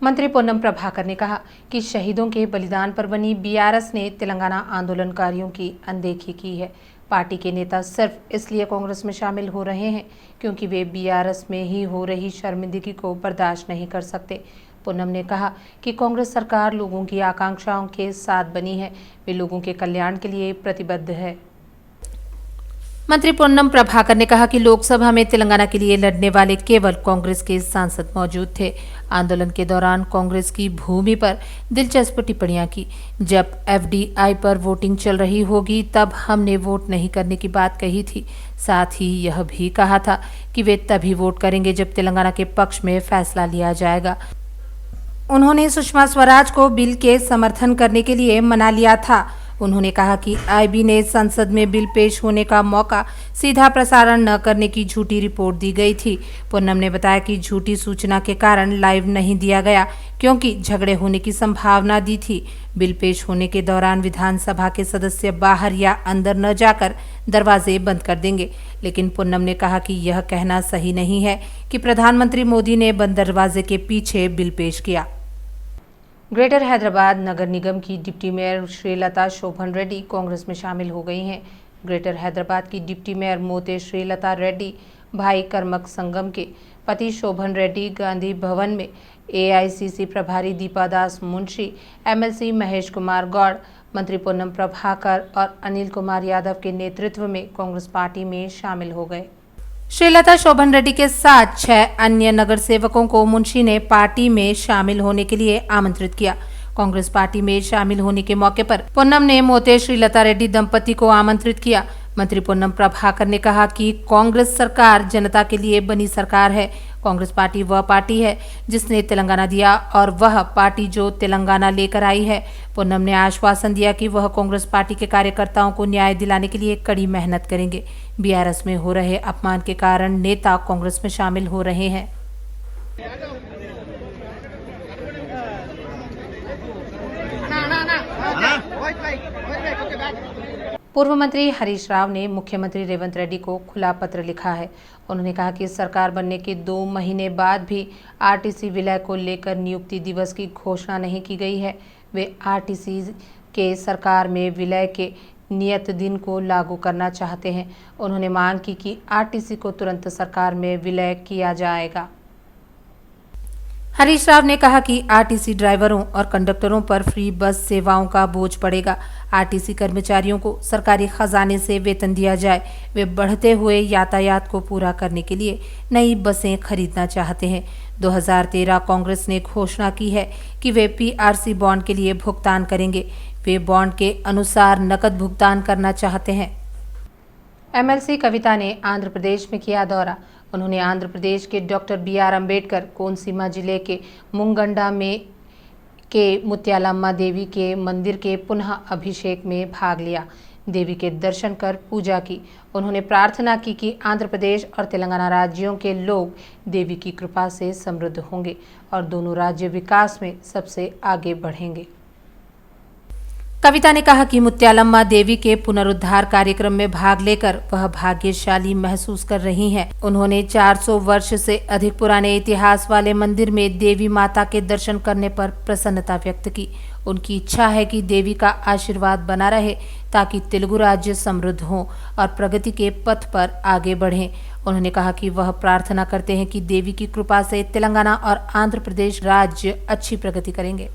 मंत्री पोन्नम प्रभाकर ने कहा कि शहीदों के बलिदान पर बनी बीआरएस ने तेलंगाना आंदोलनकारियों की अनदेखी की है। पार्टी के नेता सिर्फ इसलिए कांग्रेस में शामिल हो रहे हैं क्योंकि वे बीआरएस में ही हो रही शर्मिंदगी को बर्दाश्त नहीं कर सकते। पोन्नम ने कहा कि कांग्रेस सरकार लोगों की आकांक्षाओं के साथ बनी है, वे लोगों के कल्याण के लिए प्रतिबद्ध है। मंत्री पोन्नम प्रभाकर ने कहा कि लोकसभा में तेलंगाना के लिए लड़ने वाले केवल कांग्रेस के सांसद मौजूद थे। आंदोलन के दौरान कांग्रेस की भूमि पर दिलचस्प टिप्पणियां की। जब एफडीआई पर वोटिंग चल रही होगी तब हमने वोट नहीं करने की बात कही थी। साथ ही यह भी कहा था कि वे तभी वोट करेंगे जब तेलंगाना के पक्ष में फैसला लिया जाएगा। उन्होंने सुषमा स्वराज को बिल के समर्थन करने के लिए मना लिया था। उन्होंने कहा कि आईबी ने संसद में बिल पेश होने का मौका सीधा प्रसारण न करने की झूठी रिपोर्ट दी गई थी। पोन्नम ने बताया कि झूठी सूचना के कारण लाइव नहीं दिया गया क्योंकि झगड़े होने की संभावना दी थी। बिल पेश होने के दौरान विधानसभा के सदस्य बाहर या अंदर न जाकर दरवाजे बंद कर देंगे। लेकिन पोन्नम ने कहा कि यह कहना सही नहीं है कि प्रधानमंत्री मोदी ने बंद दरवाजे के पीछे बिल पेश किया। ग्रेटर हैदराबाद नगर निगम की डिप्टी मेयर श्रीलता शोभन रेड्डी कांग्रेस में शामिल हो गई हैं। ग्रेटर हैदराबाद की डिप्टी मेयर मोते श्रीलता रेड्डी भाई कर्मक संगम के पति शोभन रेड्डी गांधी भवन में एआईसीसी प्रभारी दीपा दास मुंशी, एमएलसी महेश कुमार गौड़, मंत्री पोन्नम प्रभाकर और अनिल कुमार यादव के नेतृत्व में कांग्रेस पार्टी में शामिल हो गए। श्रीलता शोभन रेड्डी के साथ 6 अन्य नगर सेवकों को मुंशी ने पार्टी में शामिल होने के लिए आमंत्रित किया। कांग्रेस पार्टी में शामिल होने के मौके पर पोन्नम ने मोते श्रीलता रेड्डी दंपति को आमंत्रित किया। मंत्री पोन्नम प्रभाकर ने कहा कि कांग्रेस सरकार जनता के लिए बनी सरकार है। कांग्रेस पार्टी वह पार्टी है जिसने तेलंगाना दिया और वह पार्टी जो तेलंगाना लेकर आई है। पोन्नम ने आश्वासन दिया कि वह कांग्रेस पार्टी के कार्यकर्ताओं को न्याय दिलाने के लिए कड़ी मेहनत करेंगे। बीआरएस में हो रहे अपमान के कारण नेता कांग्रेस में शामिल हो रहे हैं। पूर्व मंत्री हरीश राव ने मुख्यमंत्री रेवंत रेड्डी को खुला पत्र लिखा है। उन्होंने कहा कि सरकार बनने के 2 महीने बाद भी आरटीसी विलय को लेकर नियुक्ति दिवस की घोषणा नहीं की गई है। वे आरटीसी के सरकार में विलय के नियत दिन को लागू करना चाहते हैं। उन्होंने मांग की कि आरटीसी को तुरंत सरकार में विलय किया जाएगा। हरीश राव ने कहा कि आरटीसी ड्राइवरों और कंडक्टरों पर फ्री बस सेवाओं का बोझ पड़ेगा। आरटीसी कर्मचारियों को सरकारी खजाने से वेतन दिया जाए। वे बढ़ते हुए यातायात को पूरा करने के लिए नई बसें खरीदना चाहते हैं। 2013 कांग्रेस ने घोषणा की है कि वे पीआरसी बॉन्ड के लिए भुगतान करेंगे। वे बॉन्ड के अनुसार नकद भुगतान करना चाहते हैं। एमएलसी कविता ने आंध्र प्रदेश में किया दौरा। उन्होंने आंध्र प्रदेश के डॉक्टर बीआर अंबेडकर कोनसीमा जिले के मुंगंडा में के मुत्यालम्मा देवी के मंदिर के पुनः अभिषेक में भाग लिया। देवी के दर्शन कर पूजा की। उन्होंने प्रार्थना की कि आंध्र प्रदेश और तेलंगाना राज्यों के लोग देवी की कृपा से समृद्ध होंगे और दोनों राज्य विकास में सबसे आगे बढ़ेंगे। कविता ने कहा कि मुत्यालम्मा देवी के पुनरुद्धार कार्यक्रम में भाग लेकर वह भाग्यशाली महसूस कर रही हैं। उन्होंने 400 वर्ष से अधिक पुराने इतिहास वाले मंदिर में देवी माता के दर्शन करने पर प्रसन्नता व्यक्त की। उनकी इच्छा है कि देवी का आशीर्वाद बना रहे ताकि तेलुगु राज्य समृद्ध हो और प्रगति के पथ पर आगे बढ़ें। उन्होंने कहा कि वह प्रार्थना करते हैं कि देवी की कृपा से तेलंगाना और आंध्र प्रदेश राज्य अच्छी प्रगति करेंगे।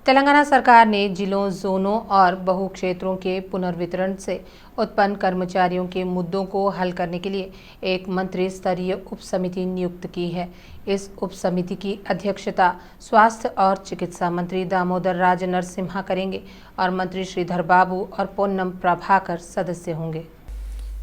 तेलंगाना सरकार ने जिलों, जोनों और बहु क्षेत्रों के पुनर्वितरण से उत्पन्न कर्मचारियों के मुद्दों को हल करने के लिए एक मंत्री स्तरीय उप समिति नियुक्त की है। इस उप समिति की अध्यक्षता स्वास्थ्य और चिकित्सा मंत्री दामोदर राज नरसिम्हा करेंगे और मंत्री श्रीधर बाबू और पोन्नम प्रभाकर सदस्य होंगे।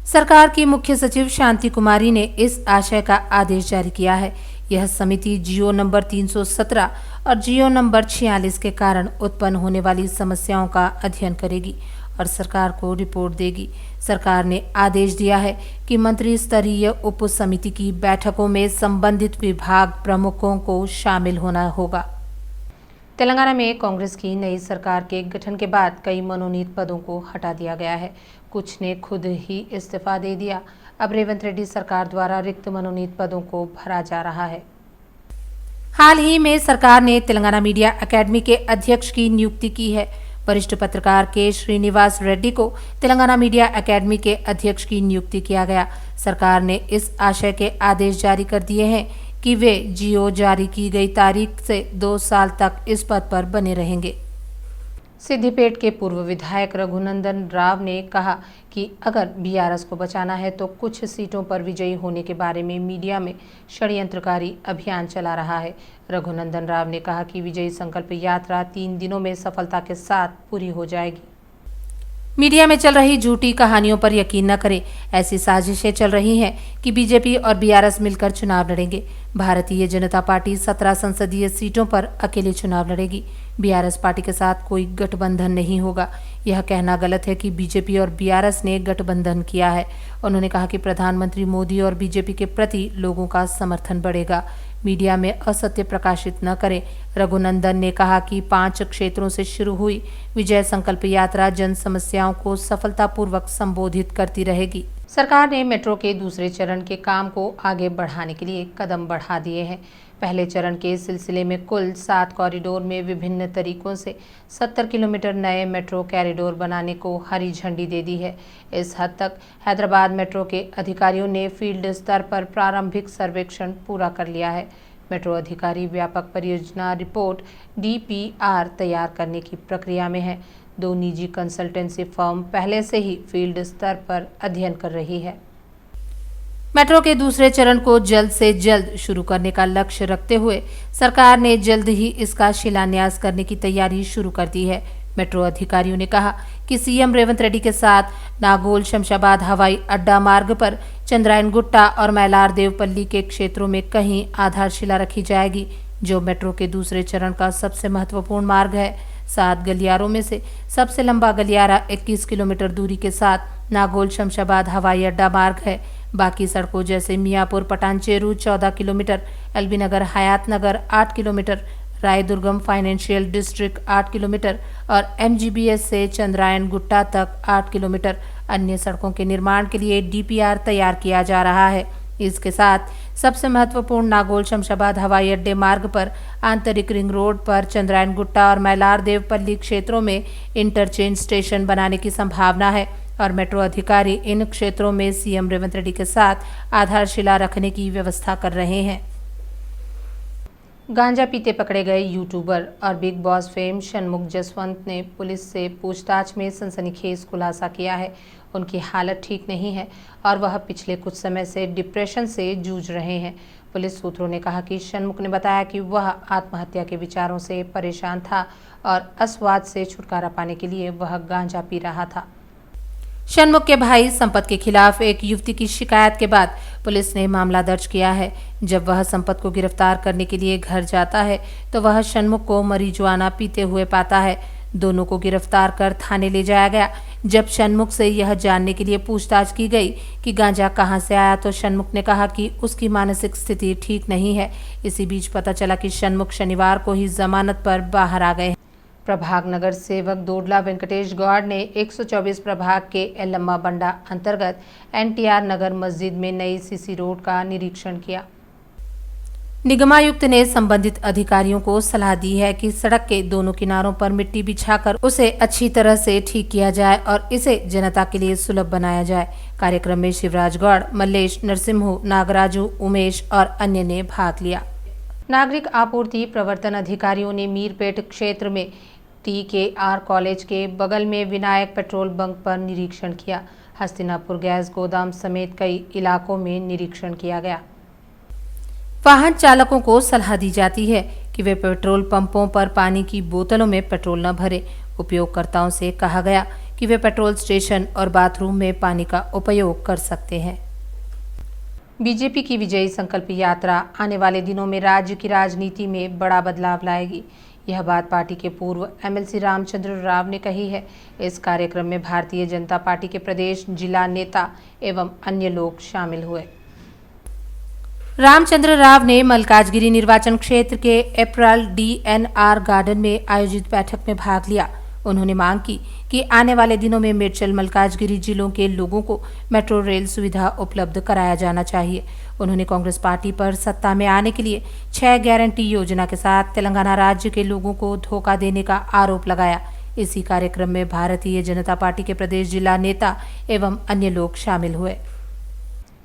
सरकार की मुख्य सचिव शांति कुमारी ने इस आशय का आदेश जारी किया है। यह समिति जियो नंबर 317 और जियो नंबर 46 के कारण उत्पन्न होने वाली समस्याओं का अध्ययन करेगी और सरकार को रिपोर्ट देगी। सरकार ने आदेश दिया है कि मंत्री स्तरीय उप समिति की बैठकों में संबंधित विभाग प्रमुखों को शामिल होना होगा। तेलंगाना में कांग्रेस की नई सरकार के गठन के बाद कई मनोनीत पदों को हटा दिया गया है। कुछ ने खुद ही इस्तीफा दे दिया। अब रेवंत रेड्डी सरकार द्वारा रिक्त मनोनीत पदों को भरा जा रहा है। हाल ही में सरकार ने तेलंगाना मीडिया एकेडमी के अध्यक्ष की नियुक्ति की है। वरिष्ठ पत्रकार के श्रीनिवास रेड्डी को तेलंगाना मीडिया एकेडमी के अध्यक्ष की नियुक्ति किया गया। सरकार ने इस आशय के आदेश जारी कर दिए हैं कि वे जीओ जारी की गई तारीख से 2 साल तक इस पद पर बने रहेंगे। सिद्धिपेट के पूर्व विधायक रघुनंदन राव ने कहा कि अगर बीआरएस को बचाना है तो कुछ सीटों पर विजयी होने के बारे में मीडिया में षड्यंत्रकारी अभियान चला रहा है। रघुनंदन राव ने कहा कि विजयी संकल्प यात्रा 3 दिनों में सफलता के साथ पूरी हो जाएगी। मीडिया में चल रही झूठी कहानियों पर यकीन न करें। ऐसी साजिशें चल रही हैं कि बीजेपी और बीआरएस मिलकर चुनाव लड़ेंगे। भारतीय जनता पार्टी 17 संसदीय सीटों पर अकेले चुनाव लड़ेगी। बीआरएस पार्टी के साथ कोई गठबंधन नहीं होगा। यह कहना गलत है कि बीजेपी और बीआरएस ने गठबंधन किया है। उन्होंने कहा कि प्रधानमंत्री मोदी और बीजेपी के प्रति लोगों का समर्थन बढ़ेगा। मीडिया में असत्य प्रकाशित न करें। रघुनंदन ने कहा कि 5 क्षेत्रों से शुरू हुई विजय संकल्प यात्रा जन समस्याओं को सफलतापूर्वक संबोधित करती रहेगी। सरकार ने मेट्रो के दूसरे चरण के काम को आगे बढ़ाने के लिए कदम बढ़ा दिए हैं। पहले चरण के सिलसिले में कुल 7 कॉरिडोर में विभिन्न तरीकों से 70 किलोमीटर नए मेट्रो कॉरिडोर बनाने को हरी झंडी दे दी है। इस हद तक हैदराबाद मेट्रो के अधिकारियों ने फील्ड स्तर पर प्रारंभिक सर्वेक्षण पूरा कर लिया है। मेट्रो अधिकारी व्यापक परियोजना रिपोर्ट DPR तैयार करने की प्रक्रिया में है। 2 निजी कंसल्टेंसी फर्म पहले से ही फील्ड स्तर पर अध्ययन कर रही है। मेट्रो के दूसरे चरण को जल्द से जल्द शुरू करने का लक्ष्य रखते हुए सरकार ने जल्द ही इसका शिलान्यास करने की तैयारी शुरू कर दी है। मेट्रो अधिकारियों ने कहा कि सीएम रेवंत रेड्डी के साथ नागोल शमशाबाद हवाई अड्डा मार्ग पर चंद्रायन गुट्टा और मैलार देवपल्ली के क्षेत्रों में कहीं आधारशिला रखी जाएगी, जो मेट्रो के दूसरे चरण का सबसे महत्वपूर्ण मार्ग है। 7 गलियारों में से सबसे लंबा गलियारा 21 किलोमीटर दूरी के साथ नागोल शमशाबाद हवाई अड्डा मार्ग है। बाकी सड़कों जैसे मियापुर पटानचेरू 14 किलोमीटर, एलबी नगर हयात नगर 8 kilometre, Raidurgam financial district 8 kilometre और MGBS से चंद्रायन गुट्टा तक 8 किलोमीटर अन्य सड़कों के निर्माण के लिए DPR तैयार किया जा रहा है। इसके साथ सबसे महत्वपूर्ण नागोल शमशाबाद हवाई अड्डे मार्ग पर आंतरिक रिंग रोड पर चंद्रायन गुट्टा और मैलार देवपल्ली क्षेत्रों में इंटरचेंज स्टेशन बनाने की संभावना है और मेट्रो अधिकारी इन क्षेत्रों में सीएम रेवंत रेड्डी के साथ आधारशिला रखने की व्यवस्था कर रहे हैं। गांजा पीते पकड़े गए यूट्यूबर और big boss fame Shanmukh Jaswant ने पुलिस से पूछताछ में सनसनीखेज खुलासा किया है। उनकी हालत ठीक नहीं है और वह पिछले कुछ समय से डिप्रेशन से जूझ रहे हैं। पुलिस सूत्रों ने कहा कि षणमुख ने बताया कि वह आत्महत्या के विचारों से परेशान था और अस्वाद से छुटकारा पाने के लिए वह गांजा पी रहा था। षणमुख के भाई संपत के खिलाफ एक युवती की शिकायत के बाद पुलिस ने मामला दर्ज किया है। जब वह संपत को गिरफ्तार करने के लिए घर जाता है तो वह षणमुख को marijuana पीते हुए पाता है। दोनों को गिरफ्तार कर थाने ले जाया गया। जब षणमुख से यह जानने के लिए पूछताछ की गई कि गांजा कहां से आया तो षणमुख ने कहा कि उसकी मानसिक स्थिति ठीक नहीं है। इसी बीच पता चला कि षणमुख शनिवार को ही जमानत पर बाहर आ गए। प्रभाग नगर सेवक दोडला वेंकटेश गौड़ ने 124 प्रभाग के एलम्मा बंडा अंतर्गत NTR नगर मस्जिद में नई CC रोड का निरीक्षण किया। निगमायुक्त ने संबंधित अधिकारियों को सलाह दी है कि सड़क के दोनों किनारों पर मिट्टी बिछाकर उसे अच्छी तरह से ठीक किया जाए और इसे जनता के लिए सुलभ बनाया जाए। कार्यक्रम में शिवराज गौड़, मल्लेश, नरसिम्हू, नागराजू, उमेश और अन्य ने भाग लिया। नागरिक आपूर्ति प्रवर्तन अधिकारियों ने मीरपेट क्षेत्र में TKR कॉलेज के बगल में विनायक पेट्रोल बंक पर निरीक्षण किया। हस्तिनापुर गैस गोदाम समेत कई इलाकों में निरीक्षण किया गया। वाहन चालकों को सलाह दी जाती है कि वे पेट्रोल पंपों पर पानी की बोतलों में पेट्रोल न भरें। उपयोगकर्ताओं से कहा गया कि वे पेट्रोल स्टेशन और बाथरूम में पानी का उपयोग कर सकते हैं। बीजेपी की विजयी संकल्प यात्रा आने वाले दिनों में राज्य की राजनीति में बड़ा बदलाव लाएगी। यह बात पार्टी के पूर्व MLC रामचंद्र राव ने कही है। इस कार्यक्रम में भारतीय जनता पार्टी के प्रदेश, जिला नेता एवं अन्य लोग शामिल हुए। रामचंद्र राव ने मल्काजगिरी निर्वाचन क्षेत्र के एप्रल DNR गार्डन में आयोजित बैठक में भाग लिया। उन्होंने मांग की कि आने वाले दिनों में मेडचल मल्काजगिरी जिलों के लोगों को मेट्रो रेल सुविधा उपलब्ध कराया जाना चाहिए। उन्होंने कांग्रेस पार्टी पर सत्ता में आने के लिए 6 गारंटी योजना के साथ तेलंगाना राज्य के लोगों को धोखा देने का आरोप लगाया। इसी कार्यक्रम में भारतीय जनता पार्टी के प्रदेश जिला नेता एवं अन्य लोग शामिल हुए।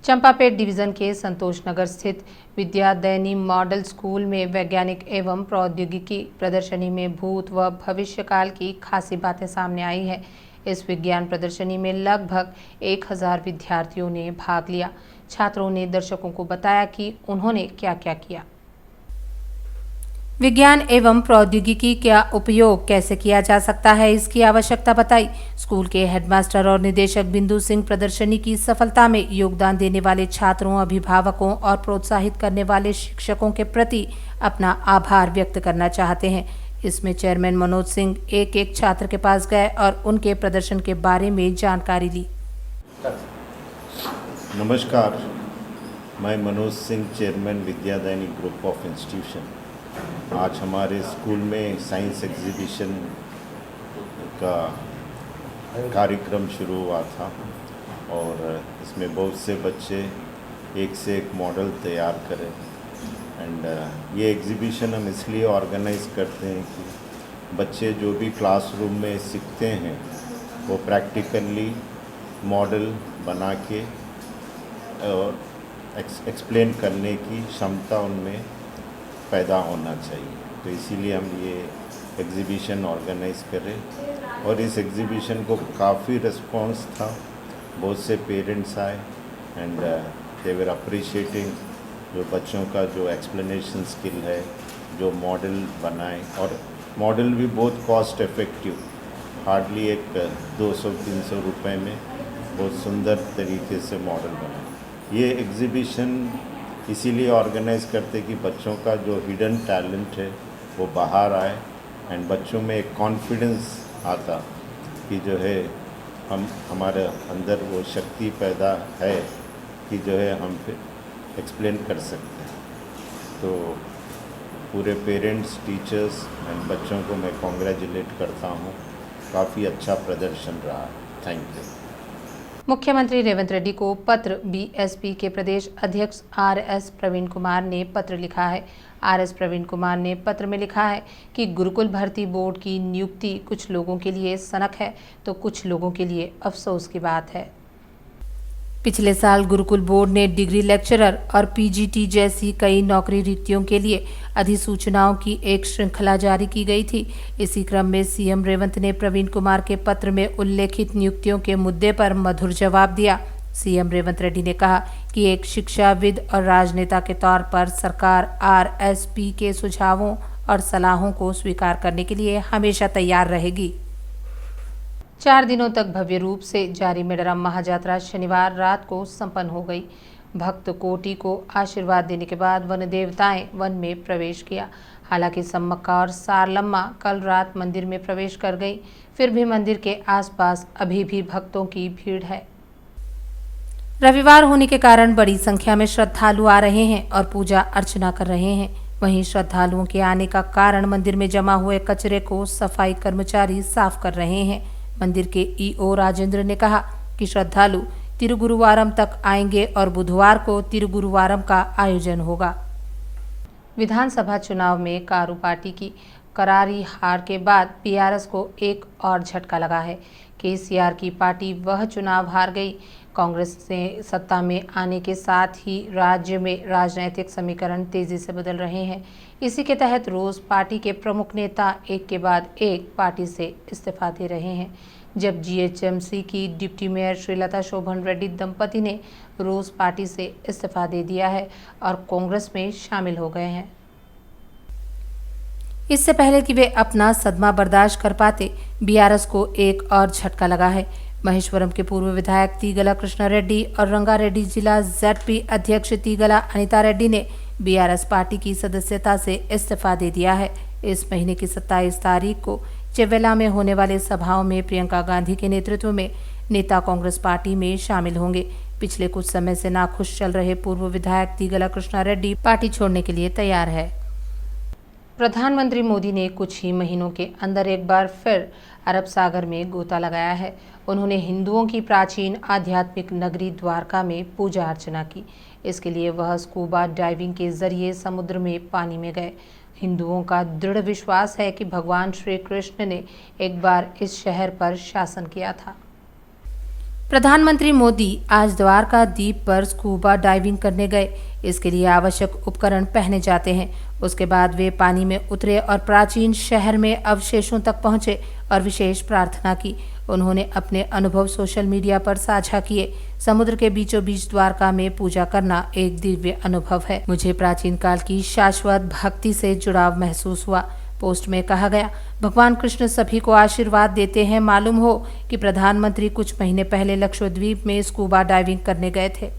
चंपापेट डिवीजन के संतोष नगर स्थित विद्यादयनी मॉडल स्कूल में वैज्ञानिक एवं प्रौद्योगिकी प्रदर्शनी में भूत व भविष्यकाल की खासी बातें सामने आई है। इस विज्ञान प्रदर्शनी में लगभग 1000 विद्यार्थियों ने भाग लिया। छात्रों ने दर्शकों को बताया कि उन्होंने क्या क्या किया। विज्ञान एवं प्रौद्योगिकी का उपयोग कैसे किया जा सकता है, इसकी आवश्यकता बताई। स्कूल के हेडमास्टर और निदेशक बिंदु सिंह प्रदर्शनी की सफलता में योगदान देने वाले छात्रों, अभिभावकों और प्रोत्साहित करने वाले शिक्षकों के प्रति अपना आभार व्यक्त करना चाहते हैं। इसमें चेयरमैन मनोज सिंह एक छात्र के पास गए और उनके प्रदर्शन के बारे में जानकारी ली। नमस्कार, मैं Manoj Singh, chairman Vidyadayini group of institution. आज हमारे स्कूल में साइंस एग्जीबिशन का कार्यक्रम शुरू हुआ था और इसमें बहुत से बच्चे एक से एक मॉडल तैयार करें। एंड ये एग्जीबिशन हम इसलिए ऑर्गेनाइज करते हैं कि बच्चे जो भी क्लासरूम में सीखते हैं वो प्रैक्टिकली मॉडल बना के और एक्सप्लेन करने की क्षमता उनमें पैदा होना चाहिए। तो इसीलिए हम ये एग्ज़िबिशन ऑर्गेनाइज करें और इस एग्ज़िबिशन को काफ़ी रिस्पॉन्स था। बहुत से पेरेंट्स आए एंड दे वर अप्रिशिएटिंग जो बच्चों का जो एक्सप्लेनेशन स्किल है, जो मॉडल बनाए, और मॉडल भी बहुत कॉस्ट इफ़ेक्टिव, हार्डली एक 200-300 रुपए में बहुत सुंदर तरीके से मॉडल बनाए। ये एग्ज़िबिशन इसीलिए ऑर्गेनाइज करते कि बच्चों का जो हिडन टैलेंट है वो बाहर आए एंड बच्चों में एक कॉन्फिडेंस आता कि जो है हमारे अंदर वो शक्ति पैदा है कि जो है हम एक्सप्लेन कर सकते हैं। तो पूरे पेरेंट्स, टीचर्स एंड बच्चों को मैं कॉन्ग्रेचुलेट करता हूँ। काफ़ी अच्छा प्रदर्शन रहा। Thank you. मुख्यमंत्री रेवंत रेड्डी को पत्र बीएसपी के प्रदेश अध्यक्ष आरएस प्रवीण कुमार ने पत्र लिखा है। आरएस प्रवीण कुमार ने पत्र में लिखा है कि गुरुकुल भर्ती बोर्ड की नियुक्ति कुछ लोगों के लिए सनक है तो कुछ लोगों के लिए अफसोस की बात है। पिछले साल गुरुकुल बोर्ड ने डिग्री लेक्चरर और पीजीटी जैसी कई नौकरी रिक्तियों के लिए अधिसूचनाओं की एक श्रृंखला जारी की गई थी। इसी क्रम में सीएम रेवंत ने प्रवीण कुमार के पत्र में उल्लेखित नियुक्तियों के मुद्दे पर मधुर जवाब दिया। सीएम रेवंत रेड्डी ने कहा कि एक शिक्षाविद और राजनेता के तौर पर सरकार आरएसपी के सुझावों और सलाहों को स्वीकार करने के लिए हमेशा तैयार रहेगी। 4 दिनों तक भव्य रूप से जारी मेडाराम महाजात्रा शनिवार रात को संपन्न हो गई। भक्त कोटि को आशीर्वाद देने के बाद वन देवताएं वन में प्रवेश किया। हालांकि सम्मक्का और सारलम्मा कल रात मंदिर में प्रवेश कर गई, फिर भी मंदिर के आसपास अभी भी भक्तों की भीड़ है। रविवार होने के कारण बड़ी संख्या में श्रद्धालु आ रहे हैं और पूजा अर्चना कर रहे हैं। वहीं श्रद्धालुओं के आने का कारण मंदिर में जमा हुए कचरे को सफाई कर्मचारी साफ कर रहे हैं। मंदिर के ईओ राजेंद्र ने कहा कि श्रद्धालु तिरुगुरुवारम तक आएंगे और बुधवार को तिरुगुरुवारम का आयोजन होगा। विधानसभा चुनाव में कारू पार्टी की करारी हार के बाद बीआरएस को एक और झटका लगा है। केसीआर की पार्टी वह चुनाव हार गई। कांग्रेस से सत्ता में आने के साथ ही राज्य में राजनीतिक समीकरण तेजी से बदल रहे हैं। इसी के तहत रोज पार्टी के प्रमुख नेता एक के बाद एक पार्टी से इस्तीफा दे रहे हैं। जब जीएचएमसी की डिप्टी मेयर श्रीलता शोभन रेड्डी दंपति ने रोज पार्टी से इस्तीफा दे दिया है और कांग्रेस में शामिल हो गए हैं। इससे पहले कि वे अपना सदमा बर्दाश्त कर पाते, बीआरएस को एक और झटका लगा है। महेश्वरम के पूर्व विधायक तीगला कृष्णा रेड्डी और रंगारेड्डी जिला जेडपी अध्यक्ष तीगला अनिता रेड्डी ने बीआरएस पार्टी की सदस्यता से इस्तीफा दे दिया है। इस महीने की 27 तारीख को चेवेला में होने वाले सभाओं में प्रियंका गांधी के नेतृत्व में नेता कांग्रेस पार्टी में शामिल होंगे। पिछले कुछ समय से नाखुश चल रहे पूर्व विधायक तीगला कृष्णा रेड्डी पार्टी छोड़ने के लिए तैयार है। प्रधानमंत्री मोदी ने कुछ ही महीनों के अंदर एक बार फिर अरब सागर में गोता लगाया है। उन्होंने हिंदुओं की प्राचीन आध्यात्मिक नगरी द्वारका में पूजा अर्चना की। इसके लिए वह स्कूबा डाइविंग के जरिए समुद्र में पानी में गए। हिंदुओं का दृढ़ विश्वास है कि भगवान श्री कृष्ण ने एक बार इस शहर पर शासन किया था। प्रधानमंत्री मोदी आज द्वारका द्वीप पर स्कूबा डाइविंग करने गए। इसके लिए आवश्यक उपकरण पहने जाते हैं। उसके बाद वे पानी में उतरे और प्राचीन शहर में अवशेषों तक पहुंचे और विशेष प्रार्थना की। उन्होंने अपने अनुभव सोशल मीडिया पर साझा किए। समुद्र के बीचों बीच द्वारका में पूजा करना एक दिव्य अनुभव है। मुझे प्राचीन काल की शाश्वत भक्ति से जुड़ाव महसूस हुआ। पोस्ट में कहा गया, भगवान कृष्ण सभी को आशीर्वाद देते हैं। मालूम हो कि प्रधानमंत्री कुछ महीने पहले लक्षद्वीप में स्कूबा डाइविंग करने गए थे।